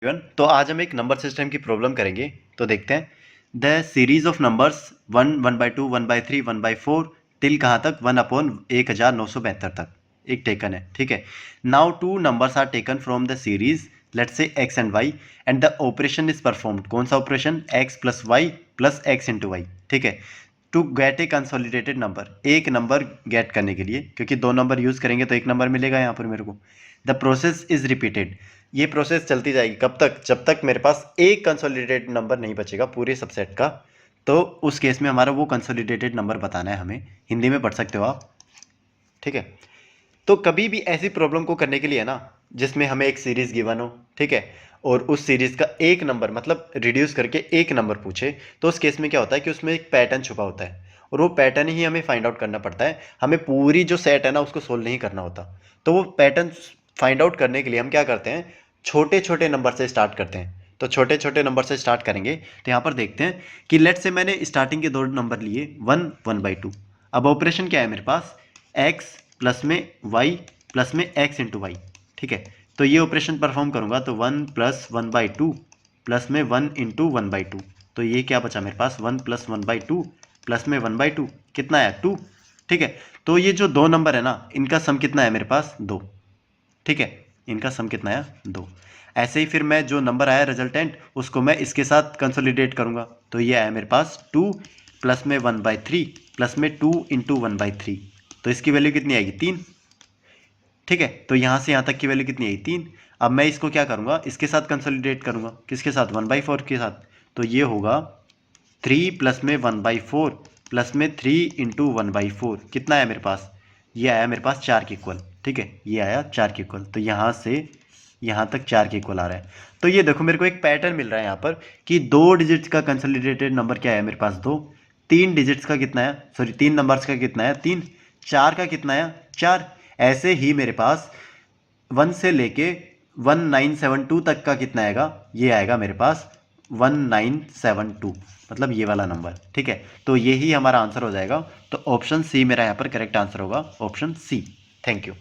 तो आज हम एक नंबर सिस्टम की प्रॉब्लम करेंगे। तो देखते हैं the series of numbers 1/2 1/3 1/4 till कहाँ तक 1/1972 तक एक टेकन है। ठीक है, now two numbers are taken from the series let's say x and y and the operation is performed. कौन सा operation? x plus y plus x into y. ठीक है, to get a consolidated number, एक number get करने के लिए, क्योंकि दो नंबर यूज करेंगे तो एक नंबर मिलेगा यहाँ पर मेरे को। द प्रोसेस इज रिपीटेड, ये प्रोसेस चलती जाएगी कब तक? जब तक मेरे पास एक कंसोलिडेटेड नंबर नहीं बचेगा पूरे सबसेट का। तो उस केस में हमारा वो कंसोलिडेटेड नंबर बताना है हमें। हिंदी में पढ़ सकते हो आप। ठीक है, तो कभी भी ऐसी प्रॉब्लम को करने के लिए ना, जिसमें हमें एक सीरीज गिवन हो, ठीक है, और उस सीरीज का एक नंबर मतलब रिड्यूस करके एक नंबर पूछे, तो उस केस में क्या होता है कि उसमें एक पैटर्न छुपा होता है, और वो पैटर्न ही हमें फाइंड आउट करना पड़ता है। हमें पूरी जो सेट है ना उसको सोल्व नहीं करना होता। तो वो पैटर्न फाइंड आउट करने के लिए हम क्या करते हैं, छोटे छोटे नंबर से स्टार्ट करते हैं। तो छोटे छोटे नंबर से स्टार्ट करेंगे। तो यहाँ पर देखते हैं कि लेट से मैंने स्टार्टिंग के दो नंबर लिए 1 1/2। अब ऑपरेशन क्या है मेरे पास? x प्लस में y प्लस में x इंटू वाई। ठीक है, तो ये ऑपरेशन परफॉर्म करूंगा तो 1 प्लस 1/2 प्लस में 1 इंटू 1/2। तो ये क्या बचा मेरे पास? 1 प्लस 1/2 प्लस में 1/2 कितना है? 2। ठीक है, तो ये जो दो नंबर है ना, इनका सम कितना है मेरे पास? 2। ठीक है, इनका सम कितना है? 2। ऐसे ही फिर मैं जो नंबर आया रिजल्टेंट उसको मैं इसके साथ कंसोलिडेट करूंगा। तो ये आया मेरे पास 2 प्लस में 1/3 प्लस में 2 इंटू 1/3। तो इसकी वैल्यू कितनी आएगी? 3। ठीक है, तो यहाँ से यहाँ तक की वैल्यू कितनी आई? 3। अब मैं इसको क्या करूँगा, इसके साथ कंसोलिडेट करूँगा। किसके साथ? 1/4 के साथ। तो ये होगा 3 प्लस में 1/4 प्लस में 3 इंटू 1/4 कितना आया मेरे पास? ये आया मेरे पास 4 के इक्वल। ठीक है, ये आया 4 के इक्वल। तो यहाँ से यहाँ तक 4 के इक्वल आ रहा है। तो ये देखो मेरे को एक पैटर्न मिल रहा है यहाँ पर कि 2 डिजिट्स का कंसोलिडेटेड नंबर क्या है मेरे पास? 2। 3 डिजिट्स का कितना है? सॉरी, 3 नंबर्स का कितना है? 3। 4 का कितना है? 4। ऐसे ही मेरे पास 1 से लेके 1972 तक का कितना आएगा? ये आएगा मेरे पास 1972, मतलब ये वाला नंबर। ठीक है, तो ये ही हमारा आंसर हो जाएगा। तो ऑप्शन सी मेरा यहाँ पर करेक्ट आंसर होगा, ऑप्शन सी। Thank you.